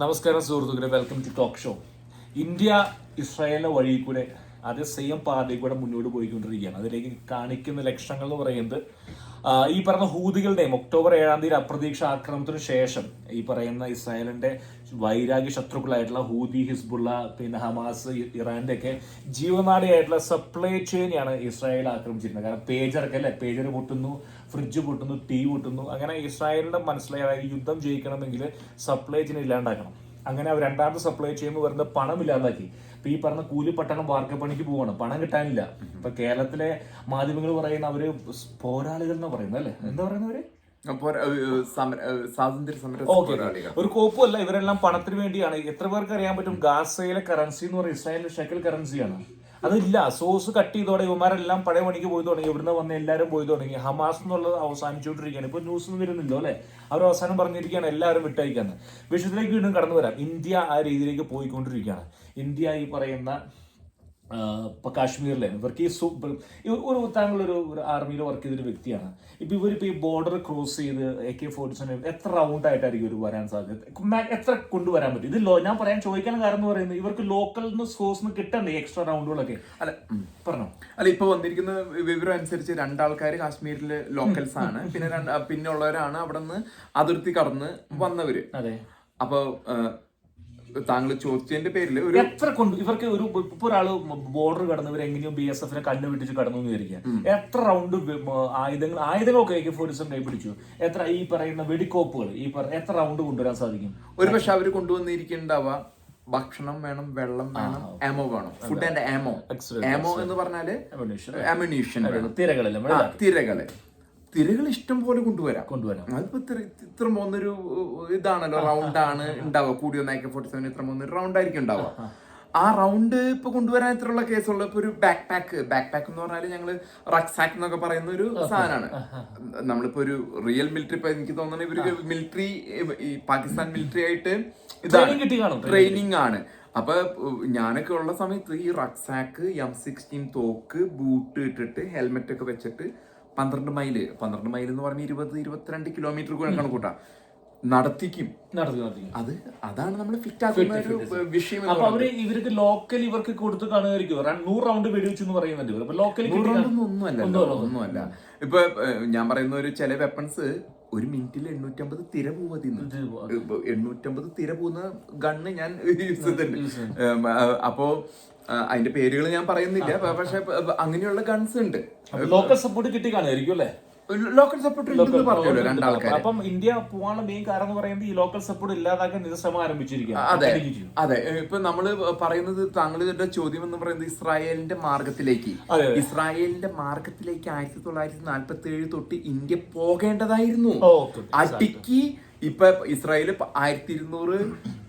നമസ്കാരം സുഹൃത്തുക്കളെ, welcome to talk show. India ഇസ്രായേലിന്റെ വഴി കൂടെ അതേ സെയിം പാതയിൽ കൂടെ മുന്നോട്ട് പോയിക്കൊണ്ടിരിക്കുകയാണ്. അതിലേക്ക് കാണിക്കുന്ന ലക്ഷണങ്ങൾ എന്ന് പറയുന്നത് ഈ പറഞ്ഞ ഹൂതികളുടെയും ഒക്ടോബർ 7 അപ്രതീക്ഷ ആക്രമണത്തിന് ശേഷം ഈ പറയുന്ന ഇസ്രായേലിന്റെ വൈരാഗ്യ ശത്രുക്കളായിട്ടുള്ള ഹൂതി, ഹിസ്ബുള്ള, പിന്നെ ഹമാസ്, ഇറാന്റെ ഒക്കെ ജീവനാടിയായിട്ടുള്ള സപ്ലൈ ചെയിനെയാണ് ഇസ്രായേൽ ആക്രമിച്ചിരുന്നത്. കാരണം പേജർ പൊട്ടുന്നു, ഫ്രിഡ്ജ് പൊട്ടുന്നു, ടീ പൊട്ടുന്നു. അങ്ങനെ ഇസ്രായേലിന്റെ മനസ്സിലായ യുദ്ധം ജയിക്കണമെങ്കിൽ സപ്ലൈ ചെയിൻ ഇല്ലാണ്ടാക്കണം. അങ്ങനെ അവർ രണ്ടാമത്തെ സപ്ലൈ ചെയ്യുമ്പോൾ വരുന്ന പണം ഇല്ലാതാക്കി. ഇപ്പൊ ഈ പറഞ്ഞ കൂലിപ്പട്ടണം വാർക്കപ്പണിക്ക് പോവാണ്, പണം കിട്ടാനില്ല. ഇപ്പൊ കേരളത്തിലെ മാധ്യമങ്ങൾ പറയുന്ന അവര് പോരാളികൾ എന്ന് പറയുന്നത് അല്ലെ, എന്താ പറയുന്നവര് ഒരു കോപ്പുമല്ല, ഇവരെല്ലാം പണത്തിന് വേണ്ടിയാണ്. എത്ര പേർക്ക് അറിയാൻ പറ്റും ഗാസയിലെ കറൻസി എന്ന് പറയുന്നത് ഇസ്രായേലിന്റെ ഷെക്കൽ കറൻസിയാണ്. അതില്ല, സോഴ്സ് കട്ട് ചെയ്തോടെ ഇവന്മാരെല്ലാം പഴയ പണിക്ക് പോയി തുടങ്ങി. ഇവിടുന്ന് വന്ന് എല്ലാവരും പോയി തുടങ്ങി. ഹമാസ് എന്നുള്ളത് അവസാനിച്ചുകൊണ്ടിരിക്കുകയാണ്. ഇപ്പൊ ന്യൂസ് ഒന്നും വരുന്നില്ലോ അല്ലെ, അവർ അവസാനം പറഞ്ഞിരിക്കുകയാണ് എല്ലാവരും വിട്ടയക്കാന്ന്. വിഷയത്തിലേക്ക് വീണ്ടും കടന്നു വരാം. ഇന്ത്യ ആ രീതിയിലേക്ക് പോയിക്കൊണ്ടിരിക്കുകയാണ്. ഇന്ത്യ ഈ പറയുന്ന ഇപ്പൊ കാശ്മീരിലെ ഇവർക്ക് ഒരു താങ്കളൊരു ആർമിയിൽ വർക്ക് ചെയ്തൊരു വ്യക്തിയാണ്. ഇപ്പൊ ഇവരിപ്പോ ഈ ബോർഡർ ക്രോസ് ചെയ്ത് AK-47 എത്ര റൗണ്ട് ആയിട്ടായിരിക്കും ഇവർ വരാൻ സാധ്യത, എത്ര കൊണ്ടുവരാൻ പറ്റും? ഇത് ഞാൻ ചോദിക്കാൻ കാരണം എന്ന് പറയുന്നത് ഇവർക്ക് ലോക്കൽ സോഴ്സ് കിട്ടണ്ടേ എക്സ്ട്രാ റൗണ്ടുകളൊക്കെ? അല്ല പറഞ്ഞോ. അല്ല, ഇപ്പൊ വന്നിരിക്കുന്ന വിവരം അനുസരിച്ച് 2 ആൾക്കാർ കാശ്മീരിലെ ലോക്കൽസ് ആണ്. പിന്നെ ഉള്ളവരാണ് അവിടെ നിന്ന് അതിർത്തി കടന്ന് വന്നവര്. അതെ. അപ്പൊ താങ്കൾ ചോദിച്ചതിന്റെ പേരിൽ എത്ര കൊണ്ട് ഇവർക്ക് ഇപ്പൊ ഒരാള് ബോർഡർ കടന്നവർ എങ്ങനെയോ BSF കണ്ണ് വെട്ടിച്ച് കടന്നു എന്ന് വിചാരിക്കുക. എത്ര റൗണ്ട് ആയുധങ്ങളൊക്കെ AK-47 കൈപിടിച്ചു? എത്ര ഈ പറയുന്ന വെടിക്കോപ്പുകൾ എത്ര റൗണ്ട് കൊണ്ടുവരാൻ സാധിക്കും? ഒരു പക്ഷെ അവര് കൊണ്ടുവന്നിരിക്കുന്നുണ്ടാവുക ഭക്ഷണം വേണം, വെള്ളം വേണം, ആമോ വേണം. ഫുഡ് ആൻഡ് ആമോ എന്ന് പറഞ്ഞാല് അമ്യൂണീഷൻ, തിരകൾ ഇഷ്ടം പോലെ കൊണ്ടുവരാം. അതിപ്പോ ഇത്ര പോകുന്നൊരു ഇതാണല്ലോ, റൗണ്ടാണ് ഉണ്ടാവുക. കൂടി വന്ന AK-47 ഇത്ര പോകുന്നൊരു റൗണ്ട് ആയിരിക്കും ഉണ്ടാവുക. ആ റൗണ്ട് ഇപ്പൊ കൊണ്ടുവരാൻ ഇത്രയുള്ള കേസുള്ള ഇപ്പൊ ഒരു ബാക്ക് പാക്ക് എന്ന് പറഞ്ഞാല് ഞങ്ങള് റക്സാക്ക് എന്നൊക്കെ പറയുന്ന ഒരു സാധനമാണ്. നമ്മളിപ്പോ ഒരു റിയൽ മിലിറ്ററി, ഇപ്പൊ എനിക്ക് തോന്നുന്നത് ഇവർക്ക് മിലിറ്ററി, ഈ പാകിസ്ഥാൻ മിലിറ്ററി ആയിട്ട് ഇതാണ് ട്രെയിനിങ് ആണ്. അപ്പൊ ഞാനൊക്കെ ഉള്ള സമയത്ത് ഈ റക്സാക്ക്, M16 തോക്ക്, ബൂട്ട് ഇട്ടിട്ട് ഹെൽമെറ്റ് ഒക്കെ വെച്ചിട്ട് 12 മൈൽ എന്ന് പറഞ്ഞ 20-22 കിലോമീറ്റർ കണക്കൂട്ടാ നടത്തിക്കും. അതാണ് നമ്മൾ ഫിറ്റ് ആക്കുന്ന ഒരു വിഷയം. അപ്പൊ അവര് ഇവർക്ക് ലോക്കൽ ഇവർക്ക് കൊടുത്ത് കാണുമായിരിക്കും. 100 റൗണ്ട് വെടിവെച്ചു എന്ന് പറയുന്നുണ്ട്. ഒന്നുമല്ല. ഇപ്പൊ ഞാൻ പറയുന്ന ഒരു ചില വെപ്പൺസ് ഒരു മിനിറ്റിൽ 850 തിര പോവതിന്ന് 850 തിര പോകുന്ന ഗണ്ണ് ഞാൻ യൂസ് ചെയ്തിട്ടുണ്ട്. അപ്പോ അതിന്റെ പേരുകൾ ഞാൻ പറയുന്നില്ല, പക്ഷെ അങ്ങനെയുള്ള ഗൺസ് ഉണ്ട്. ലോക്കൽ സപ്പോർട്ട് കിട്ടി കാണുമായിരിക്കും അല്ലെ? ലോക്കൽ സപ്പോർട്ട് പറഞ്ഞല്ലോ 2 ആൾക്കാർ. അപ്പം ഇന്ത്യ പോകാനുള്ള മെയിൻ കാരണം എന്ന് പറയുന്നത് ഈ ലോക്കൽ സപ്പോർട്ട് ഇല്ലാതാക്കാൻ ശ്രമം ആരംഭിച്ചിരിക്കുകയാണ്. അതെ. ഇപ്പൊ നമ്മള് പറയുന്നത്, താങ്കളുടെ ചോദ്യം എന്ന് പറയുന്നത് ഇസ്രായേലിന്റെ മാർഗത്തിലേക്ക് 1947 തൊട്ട് ഇന്ത്യ പോകേണ്ടതായിരുന്നു. അടിക്ക് ഇപ്പൊ ഇസ്രായേൽ 1200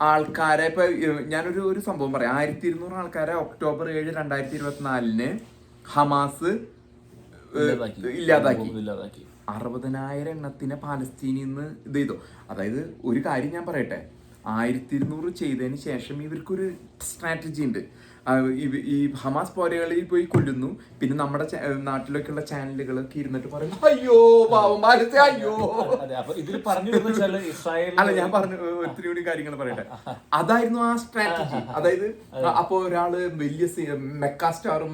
ആൾക്കാരെ, ഇപ്പൊ ഞാനൊരു സംഭവം പറയാം. 1200 ആൾക്കാരെ ഒക്ടോബർ 7, 2024 ഹമാസ് ഇല്ലാതാക്കി. 60,000 എണ്ണത്തിനെ പാലസ്തീനിൽ നിന്ന് ഇത് ചെയ്തു. അതായത് ഒരു കാര്യം ഞാൻ പറയട്ടെ, 1200 ചെയ്തതിന് ശേഷം ഇവർക്കൊരു സ്ട്രാറ്റജി ഉണ്ട്. ഈ ഹമാസ് പോരാളികളിൽ പോയി കൊല്ലുന്നു. പിന്നെ നമ്മുടെ നാട്ടിലൊക്കെയുള്ള ചാനലുകളൊക്കെ ഇരുന്നിട്ട് പറയും അയ്യോ പാവം അയ്യോ. അല്ല, ഞാൻ പറഞ്ഞു ഒത്തിരി കൂടി കാര്യങ്ങൾ പറയട്ടെ. അതായിരുന്നു ആ സ്ട്രാറ്റജി. അതായത് അപ്പൊ ഒരാള് വലിയ മെക്കാസ്റ്റാറും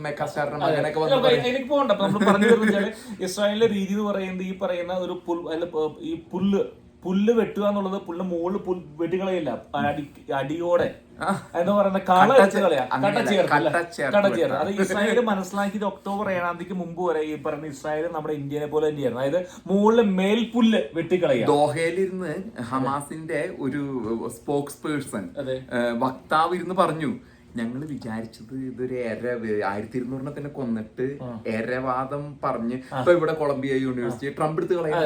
അങ്ങനെയൊക്കെ എനിക്ക് പോകണ്ട. നമ്മൾ പറഞ്ഞു വരുന്നത് ഇസ്രായേലിന്റെ രീതി എന്ന് പറയുന്നത് ഈ പറയുന്ന ഒരു ഈ പുല്ല് വെട്ടുക എന്നുള്ളത് പുല്ല് മുകളിൽ വെട്ടിക്കളയില്ല, അടിയോടെ എന്ന് പറയുന്ന കടച്ചേർത്ത്. അത് ഇസ്രായേൽ മനസ്സിലാക്കിയത് ഒക്ടോബർ 7 മുമ്പ് വരെ ഈ പറയുന്ന ഇസ്രായേൽ നമ്മുടെ ഇന്ത്യനെ പോലെ തന്നെയായിരുന്നു. അതായത് മുകളിൽ മേൽപുല്ല് വെട്ടിക്കളയുക. ദോഹയിലിരുന്ന് ഹമാസിന്റെ ഒരു സ്പോക്സ് പേഴ്സൺ, വക്താവ് ഇരുന്ന് പറഞ്ഞു, ഞങ്ങൾ വിചാരിച്ചത് ഇതൊരു 1200 തന്നെ കൊന്നിട്ട് എരവാദം പറഞ്ഞ് ഇപ്പൊ ഇവിടെ കൊളംബിയ യൂണിവേഴ്സിറ്റി ട്രംപ് എടുത്ത് കളയാം.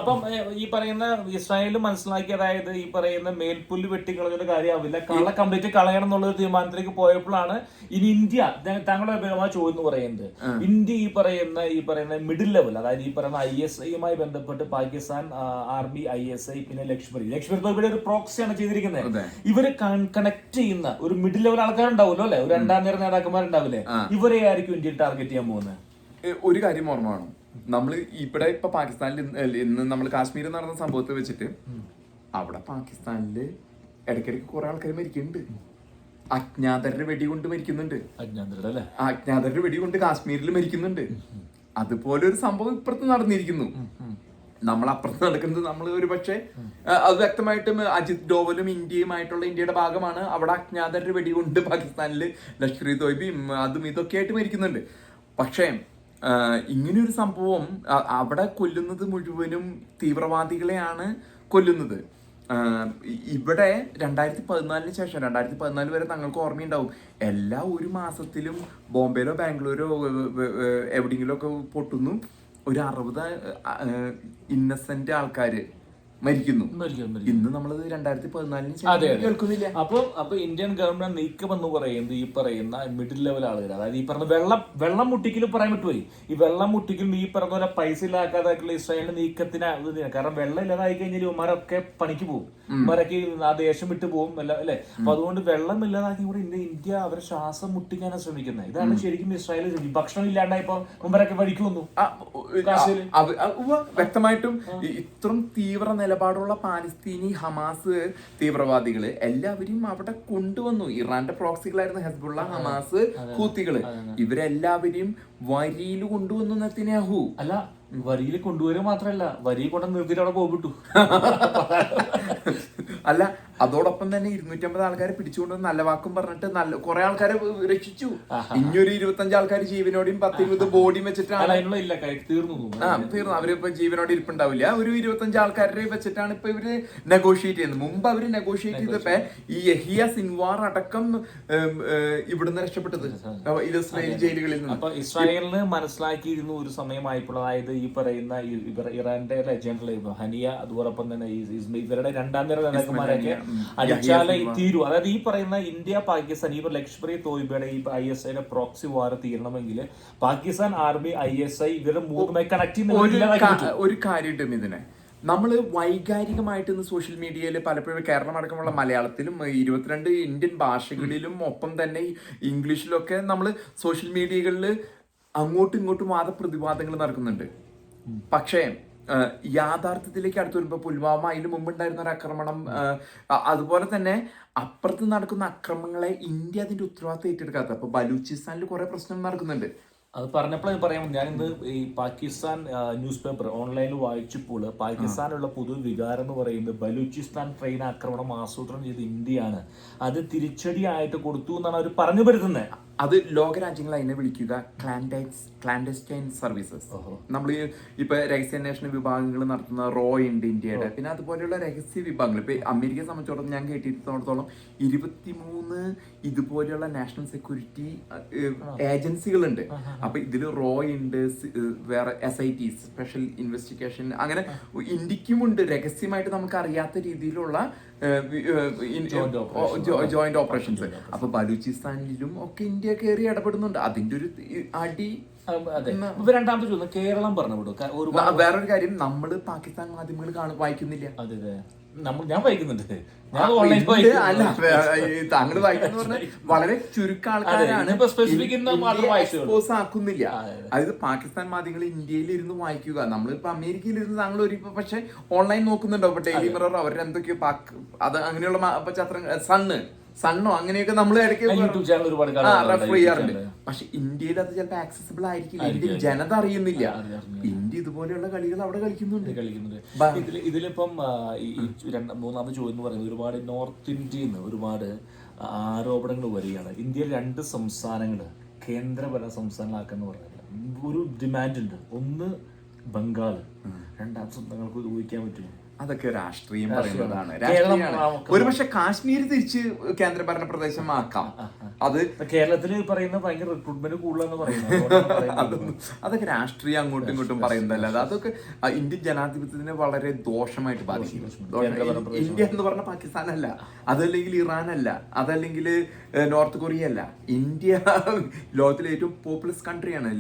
അപ്പം ഈ പറയുന്ന ഇസ്രായേൽ മനസ്സിലാക്കി, അതായത് ഈ പറയുന്ന മേൽപ്പുല്ല് വെട്ടിക്കളഞ്ഞൊരു കാര്യമാവില്ല, കള കംപ്ലീറ്റ് കളയണം എന്നുള്ള തീരുമാനത്തിലേക്ക് പോയപ്പോഴാണ് ഇനി ഇന്ത്യ, താങ്കളുടെ ചോദ്യം എന്ന് പറയുന്നത്, ഇന്ത്യ ഈ പറയുന്ന മിഡിൽ ലെവൽ, അതായത് ഈ പറയുന്ന ISIയുമായി ബന്ധപ്പെട്ട് പാകിസ്ഥാൻ ആർമി, ISI, പിന്നെ ലക്ഷ്മി തോൽപ്പിയുടെ ഒരു പ്രോക്സിയാണ് ചെയ്തിരിക്കുന്നത്. ഇവര് കണക്ട് ചെയ്യുന്ന ഒരു മിഡിൽ ലെവൽ ആൾക്കാരുണ്ടാവുമല്ലോ അല്ലെ, ഒരു 2ാം നിര നേതാക്കന്മാരുണ്ടാവില്ലേ, ഇവരെ ആയിരിക്കും ഇന്ത്യ ടാർഗറ്റ് ചെയ്യാൻ പോകുന്നത്. ഒരു കാര്യം ഓർമ്മ വേണം, നമ്മൾ ഇവിടെ ഇപ്പൊ പാകിസ്ഥാനിൽ ഇന്ന് നമ്മൾ കാശ്മീരിൽ നടന്ന സംഭവത്തെ വെച്ചിട്ട് അവിടെ പാകിസ്ഥാനില് ഇടയ്ക്കിടയ്ക്ക് കുറെ ആൾക്കാർ മരിക്കുന്നുണ്ട്. അജ്ഞാതരുടെ വെടികൊണ്ട് മരിക്കുന്നുണ്ട്. അജ്ഞാതരുടെ വെടികൊണ്ട് കാശ്മീരിൽ മരിക്കുന്നുണ്ട്. അതുപോലെ ഒരു സംഭവം ഇപ്പുറത്ത് നടന്നിരിക്കുന്നു. നമ്മൾ അപ്പുറത്ത് നടക്കുന്നത് നമ്മൾ ഒരു പക്ഷേ അത് വ്യക്തമായിട്ടും അജിത് ഡോവലും ഇന്ത്യയുമായിട്ടുള്ള ഇന്ത്യയുടെ ഭാഗമാണ്. അവിടെ അജ്ഞാതരുടെ വെടികൊണ്ട് പാകിസ്ഥാനിൽ ലഷ്കർ ഇ തോയ്ബയും അതും ഇതൊക്കെ ആയിട്ട് മരിക്കുന്നുണ്ട്. പക്ഷേ ഇങ്ങനെയൊരു സംഭവം അവിടെ കൊല്ലുന്നത് മുഴുവനും തീവ്രവാദികളെയാണ് കൊല്ലുന്നത്. ഇവിടെ 2014 ശേഷം 2014 വരെ തങ്ങൾക്ക് ഓർമ്മയുണ്ടാവും, എല്ലാ ഒരു മാസത്തിലും ബോംബെയിലോ ബാംഗ്ലൂരോ എവിടെയെങ്കിലും ഒക്കെ പൊട്ടുന്നു, ഒരു 60 ഇന്നസെന്റ് ആൾക്കാര് മരിക്കുന്നു. ഇന്ന് നമ്മളത് 2014 കേൾക്കുന്നില്ല. അപ്പൊ ഇന്ത്യൻ ഗവൺമെന്റ് നീക്കം എന്ന് പറയുന്നത് ഈ പറയുന്ന മിഡിൽ ലെവൽ ആളുകൾ, അതായത് ഈ പറഞ്ഞ വെള്ളം മുട്ടിക്കലും പറയാൻ പറ്റുമോ? ഈ വെള്ളം മുട്ടിക്കലും ഈ പറഞ്ഞ പോലെ പൈസ ഇല്ലാക്കാതായിട്ടുള്ള ഇസ്രായേലിന്റെ നീക്കത്തിന്, കാരണം വെള്ളം ഇല്ലാതായി കഴിഞ്ഞാൽ ഇവന്മാരൊക്കെ പണിക്ക് പോകും, ഇവന്മാരൊക്കെ ആ ദേശം വിട്ടു പോകും അല്ലെ. അപ്പൊ അതുകൊണ്ട് വെള്ളം ഇല്ലാതാക്കി കൂടെ ഇന്ത്യ അവരെ ശ്വാസം മുട്ടിക്കാനാണ് ശ്രമിക്കുന്നത്. ഇതാണ് ശരിക്കും ഇസ്രായേൽ ഭക്ഷണം ഇല്ലാണ്ടായപ്പോ ഇവന്മാരൊക്കെ വഴിക്ക് വന്നു. വ്യക്തമായിട്ടും ഇത്രയും തീവ്ര നിലപാടുള്ള പാലസ്തീനി ഹമാസ് തീവ്രവാദികള് എല്ലാവരും അവിടെ കൊണ്ടുവന്നു. ഇറാന്റെ പ്രോക്സികളായിരുന്നു ഹെസ്ബുള്ള, ഹമാസ്, ഹൂത്തികള്. ഇവരെല്ലാവരെയും വരിയിൽ കൊണ്ടുവന്നു നെതന്യാഹു. അല്ല, വരിയിൽ കൊണ്ടുവരിക മാത്രല്ല, വരി കൊണ്ട് നിർത്തിയിട്ട് അവിടെ പോകിട്ടു. അല്ല, അതോടൊപ്പം തന്നെ 250 ആൾക്കാരെ പിടിച്ചുകൊണ്ടുവന്ന് നല്ല വാക്കും പറഞ്ഞിട്ട് കുറെ ആൾക്കാരെ രക്ഷിച്ചു. ഇനിയൊരു 25 ആൾക്കാർ ജീവനോടെയും 10-20 ബോഡിയും വെച്ചിട്ടാണ് തീർന്നു. അവരിപ്പോ ജീവനോടെ ഇരിപ്പുണ്ടാവില്ല. ഒരു 25 ആൾക്കാരെ വെച്ചിട്ടാണ് ഇപ്പൊ ഇവര് നെഗോഷിയേറ്റ് ചെയ്യുന്നത്. മുമ്പ് അവര് നെഗോഷിയേറ്റ് ചെയ്തപ്പോ ഈ യഹിയ സിൻവാർ അടക്കം ഇവിടുന്ന് രക്ഷപ്പെട്ടത് ഇസ്രായേൽ ജയിലുകളിൽ നിന്ന്. അപ്പൊ ഇസ്രായേലിന് മനസ്സിലാക്കിയിരുന്നു ഒരു സമയമായപ്പോൾ, അതായത് ഈ പറയുന്ന ഇറാന്റെ ലെജൻഡ് ഹനിയ, അതോടൊപ്പം തന്നെ ഇവരുടെ രണ്ടാം നിര നേതാക്കന്മാരൊക്കെ അടിച്ചാലേ തീരൂ. അതായത് ഈ പറയുന്ന ഇന്ത്യ പാകിസ്ഥാൻ ഈ ലഷ്കർ ഇ തോയ്ബയുടെ ഈ ISIയുടെ പ്രോക്സി വാർ തീരണമെങ്കിൽ പാകിസ്ഥാൻ ആർമി ISI ഇവരുടെ മൂന്നുമായി കണക്ട് ചെയ്യുന്ന ഒരു കാര്യം ഇതിനെ നമ്മൾ വൈകാരികമായിട്ട് ഇന്ന് സോഷ്യൽ മീഡിയയിൽ പലപ്പോഴും കേരളം അടക്കമുള്ള മലയാളത്തിലും 22 ഇന്ത്യൻ ഭാഷകളിലും ഒപ്പം തന്നെ ഇംഗ്ലീഷിലൊക്കെ നമ്മൾ സോഷ്യൽ മീഡിയകളിൽ അങ്ങോട്ടും ഇങ്ങോട്ടും വാദപ്രതിവാദങ്ങൾ നടക്കുന്നുണ്ട്. പക്ഷേ യാഥാർത്ഥ്യത്തിലേക്ക് അടുത്ത് വരുമ്പോൾ പുൽവാമ അതിന് മുമ്പുണ്ടായിരുന്ന ഒരു ആക്രമണം, അതുപോലെ തന്നെ അപ്പുറത്ത് നടക്കുന്ന അക്രമങ്ങളെ ഇന്ത്യ അതിന്റെ ഉത്തരവാദിത്തം ഏറ്റെടുക്കാത്ത. അപ്പൊ ബലൂചിസ്ഥാനിൽ കുറെ പ്രശ്നം നടക്കുന്നുണ്ട്. അത് പറഞ്ഞപ്പോൾ പറയാം, ഞാനിന്ന് ഈ പാകിസ്ഥാൻ ന്യൂസ് പേപ്പർ ഓൺലൈനിൽ വായിച്ചപ്പോൾ പാകിസ്ഥാനുള്ള പൊതു വികാരം എന്ന് പറയുന്നത് ബലൂചിസ്ഥാൻ ട്രെയിൻ ആക്രമണം ആസൂത്രണം ചെയ്ത് ഇന്ത്യയാണ്, അത് തിരിച്ചടിയായിട്ട് കൊടുത്തു എന്നാണ് അവർ പറഞ്ഞു വരുന്നത്. അത് ലോകരാജ്യങ്ങൾ അതിനെ വിളിക്കുക ക്ലാൻഡസ്റ്റൈൻ സർവീസസ്. നമ്മൾ ഇപ്പൊ രഹസ്യാന്വേഷണ വിഭാഗങ്ങൾ നടത്തുന്ന റോ ഉണ്ട് ഇന്ത്യയുടെ, പിന്നെ അതുപോലെയുള്ള രഹസ്യ വിഭാഗങ്ങൾ. ഇപ്പൊ അമേരിക്കയെ സംബന്ധിച്ചിടത്തോളം ഞാൻ കേട്ടിടത്തോളം 23 ഇതുപോലെയുള്ള നാഷണൽ സെക്യൂരിറ്റി ഏജൻസികളുണ്ട്. അപ്പൊ ഇതിൽ റോ ഉണ്ട്, വേറെ SIT സ്പെഷ്യൽ ഇൻവെസ്റ്റിഗേഷൻ, അങ്ങനെ ഇന്ത്യക്കുമുണ്ട് രഹസ്യമായിട്ട് നമുക്ക് അറിയാത്ത രീതിയിലുള്ള ജോയിന്റ് ഓപ്പറേഷൻസ്. അപ്പൊ ബലൂചിസ്ഥാനിലും ഒക്കെ ഇന്ത്യ കയറി ഇടപെടുന്നുണ്ട്. അതിന്റെ ഒരു അടി. രണ്ടാമത്തെ ചോദ്യം, കേരളം പറഞ്ഞു വേറൊരു കാര്യം, നമ്മള് പാകിസ്ഥാൻ മാധ്യമങ്ങൾ വായിക്കുന്നില്ല. ഞാൻ വായിക്കുന്നുണ്ട്. താങ്കൾ വായിക്കുന്ന പറഞ്ഞാൽ വളരെ ചുരുക്കം ആൾക്കാരാണ് എക്സ്പോസ് ആക്കുന്നില്ല. അതായത് പാകിസ്ഥാൻ മാധ്യമങ്ങൾ ഇന്ത്യയിൽ ഇരുന്ന് വായിക്കുക. നമ്മളിപ്പോ അമേരിക്കയിൽ ഇരുന്ന് താങ്കൾ ഒരു പക്ഷെ ഓൺലൈൻ നോക്കുന്നുണ്ടോ? ഇപ്പൊ ഡെയിലി മിറർ അവരെന്തൊക്കെയോ അത് അങ്ങനെയുള്ള പശ്ചാത്തലം സണ്ണോ അങ്ങനെയൊക്കെ നമ്മൾ ഇടയ്ക്ക് റെഫർ ചെയ്യാറുണ്ട്. പക്ഷെ ഇന്ത്യയിൽ അത് ചിലപ്പോൾ ആക്സസിബിൾ ആയിരിക്കില്ല. ഇന്ത്യൻ ജനത അറിയുന്നില്ല. ഇന്ത്യ ഇതുപോലെയുള്ള കളികൾ അവിടെ കളിക്കുന്നുണ്ട്. ഇതിലിപ്പം മൂന്നാമത് ചോദ്യം എന്ന് പറയുന്നത്, ഒരുപാട് നോർത്ത് ഇന്ത്യയിൽ നിന്ന് ഒരുപാട് ആരോപണങ്ങൾ വരികയാണ്. ഇന്ത്യയിൽ 2 സംസ്ഥാനങ്ങൾ കേന്ദ്രഭരണ സംസ്ഥാനങ്ങളാക്കെന്ന് പറഞ്ഞാൽ ഒരു ഡിമാൻഡ് ഉണ്ട്. ഒന്ന് ബംഗാൾ, രണ്ടാമത്തെ സംസ്ഥാനങ്ങൾക്ക് ഊഹിക്കാൻ പറ്റുമോ? അതൊക്കെ രാഷ്ട്രീയം പറയുന്നതാണ്. ഒരുപക്ഷെ കാശ്മീർ തിരിച്ച് കേന്ദ്രഭരണ പ്രദേശമാക്കാം. അത് കേരളത്തിൽ പറയുന്ന ഭയങ്കര റിക്രൂട്ട്മെന്റ് കൂടുതലെന്ന് പറയുന്നത് അതൊക്കെ രാഷ്ട്രീയം അങ്ങോട്ടും ഇങ്ങോട്ടും പറയുന്നതല്ല. അതൊക്കെ ഇന്ത്യൻ ജനാധിപത്യത്തിനെ വളരെ ദോഷമായിട്ട് ബാധിക്കും. ഇന്ത്യ എന്ന് പറഞ്ഞ പാകിസ്ഥാനല്ല, അതല്ലെങ്കിൽ ഇറാനല്ല, അതല്ലെങ്കിൽ നോർത്ത് കൊറിയ അല്ല. ഇന്ത്യ ലോകത്തിലെ ഏറ്റവും പോപ്പുലസ് കൺട്രിയാണ്.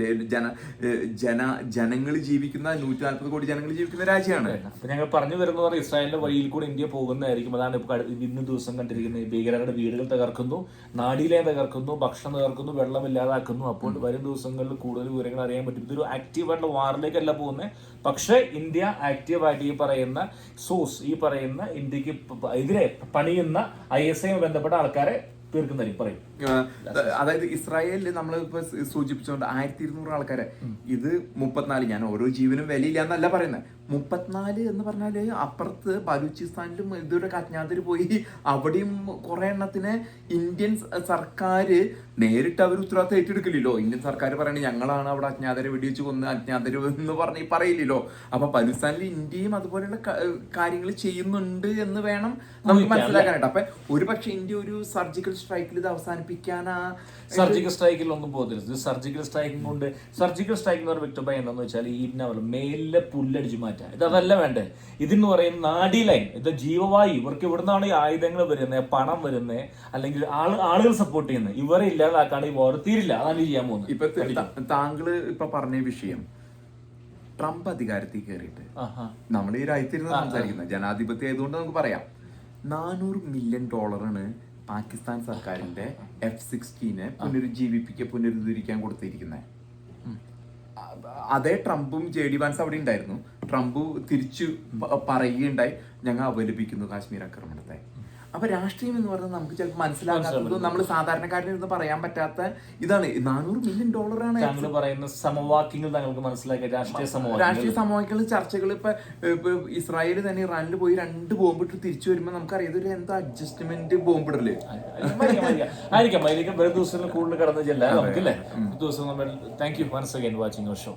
ജനങ്ങൾ ജീവിക്കുന്ന 140 കോടി ജനങ്ങൾ ജീവിക്കുന്ന രാജ്യമാണ്. അപ്പൊ ഞങ്ങൾ പറഞ്ഞു വരുന്ന പറഞ്ഞാൽ ഇസ്രായേലിന്റെ വഴിയിൽ കൂടെ ഇന്ത്യ പോകുന്നതായിരിക്കും. അതാണ് ഇപ്പൊ ഇന്ന് ദിവസം കണ്ടിരിക്കുന്നത്. ഭീകരരുടെ വീടുകൾ തകർക്കുന്നു, നാടിലെ തകർക്കുന്നു, ഭക്ഷണം തകർക്കുന്നു, വെള്ളം ഇല്ലാതാക്കുന്നു. അപ്പോൾ വരും ദിവസങ്ങളിൽ കൂടുതൽ വിവരങ്ങൾ അറിയാൻ പറ്റും. ഇതൊരു ആക്റ്റീവായിട്ടുള്ള വാറിലേക്കല്ല പോകുന്നത്. പക്ഷേ ഇന്ത്യ ആക്റ്റീവായിട്ട് ഈ പറയുന്ന ഈ പറയുന്ന ഇന്ത്യക്ക് എതിരെ പണിയുന്ന ISI ബന്ധപ്പെട്ട ആൾക്കാരെ തീർക്കുന്നതായിരിക്കും പറയും. അതായത് ഇസ്രായേലിൽ നമ്മളിപ്പോ സൂചിപ്പിച്ചുകൊണ്ട് 1200 ആൾക്കാരെ, ഇത് 34, ഞാൻ ഓരോ ജീവനും വിലയില്ല എന്നല്ല പറയുന്നത്, 34 എന്ന് പറഞ്ഞാല് അപ്പുറത്ത് ബലൂചിസ്ഥാനിലും ഇതുവരെ അജ്ഞാതര് പോയി അവിടെയും കുറെ എണ്ണത്തിന് ഇന്ത്യൻ സർക്കാർ നേരിട്ട് അവർ ഉത്തരവാദിത്തം ഏറ്റെടുക്കില്ലല്ലോ. ഇന്ത്യൻ സർക്കാർ പറയണേ ഞങ്ങളാണ് അവിടെ അജ്ഞാതരെ വെടിവെച്ച് കൊന്ന് അജ്ഞാതര് എന്ന് പറഞ്ഞ് പറയില്ലല്ലോ. അപ്പൊ ബലൂചിസ്ഥാനിൽ ഇന്ത്യയും അതുപോലെയുള്ള കാര്യങ്ങൾ ചെയ്യുന്നുണ്ട് എന്ന് വേണം നമുക്ക് മനസ്സിലാക്കാനായിട്ട്. അപ്പൊ ഒരു പക്ഷെ ഇന്ത്യ ഒരു സർജിക്കൽ സ്ട്രൈക്കിൽ ഇത് അവസാനിപ്പിക്കാനാ. സർജിക്കൽ സ്ട്രൈക്കിൽ ഒന്നും പോകരുത്. സർജിക്കൽ സ്ട്രൈക്കിംഗ് കൊണ്ട് സർജിക്കൽ സ്ട്രൈക്ക് എന്ന് പറയുന്ന വ്യക്തമായി എന്താണെന്ന് വെച്ചാൽ ഈ മേലിലെ പുല്ലടിച്ച് മാറ്റാം. ഇതല്ല വേണ്ടേ. ഇതെന്ന് പറയുന്ന നാഡി ലൈൻ, ഇത് ജീവവായു. ഇവർക്ക് ഇവിടുന്നാണ് ഈ ആയുധങ്ങൾ വരുന്നത്, പണം വരുന്നത്, അല്ലെങ്കിൽ ആളുകൾ സപ്പോർട്ട് ചെയ്യുന്നത്. ഇവരെ ഇല്ലാതാക്കാണ് ഈ വാർ തീരില്ല. അതാണ് ചെയ്യാൻ പോകുന്നത്. ഇപ്പൊ താങ്കള് ഇപ്പൊ പറഞ്ഞ വിഷയം, ട്രംപ് അധികാരത്തിൽ കയറിയിട്ട് നമ്മൾ ഈ രാജ്യത്തിരുന്ന് സംസാരിക്കുന്നത് ജനാധിപത്യം ആയതുകൊണ്ട് നമുക്ക് പറയാം, $400 മില്യൺ പാകിസ്ഥാൻ സർക്കാരിന്റെ F-16 പുനരുദ്ധരിക്കാൻ കൊടുത്തിരിക്കുന്നത്. അതേ ട്രംപും JD വാൻസ് അവിടെ ഉണ്ടായിരുന്നു. ട്രംപ് തിരിച്ചു പറയുകയുണ്ടായി, ഞങ്ങൾ അപലപിക്കുന്നു കാശ്മീർ ആക്രമണത്തെ. അപ്പൊ രാഷ്ട്രീയം എന്ന് പറഞ്ഞാൽ നമുക്ക് ചിലപ്പോൾ മനസ്സിലാക്കാത്തത്, നമ്മൾ സാധാരണക്കാരന് ഇരുന്ന് പറയാൻ പറ്റാത്ത ഇതാണ്. $400 മില്യൺ താങ്കൾ പറയുന്ന സമവാക്യങ്ങൾ താങ്കൾക്ക് മനസ്സിലാക്കിയ രാഷ്ട്രീയ സമവാക്യങ്ങൾ ചർച്ചകൾ. ഇപ്പൊ ഇസ്രായേൽ തന്നെ ഇറാനിൽ പോയി 2 ബോംബിട്ട് തിരിച്ചു വരുമ്പോൾ നമുക്കറിയാം ഇതൊരു എന്താ അഡ്ജസ്റ്റ്മെന്റ് ബോംബിടല് ആയിരിക്കാം. വരും ദിവസങ്ങളിൽ കൂടുതൽ കടന്നു ചെല്ലാം നമുക്കല്ലേ. ദിവസം നമ്മൾ thank you once again watching our show.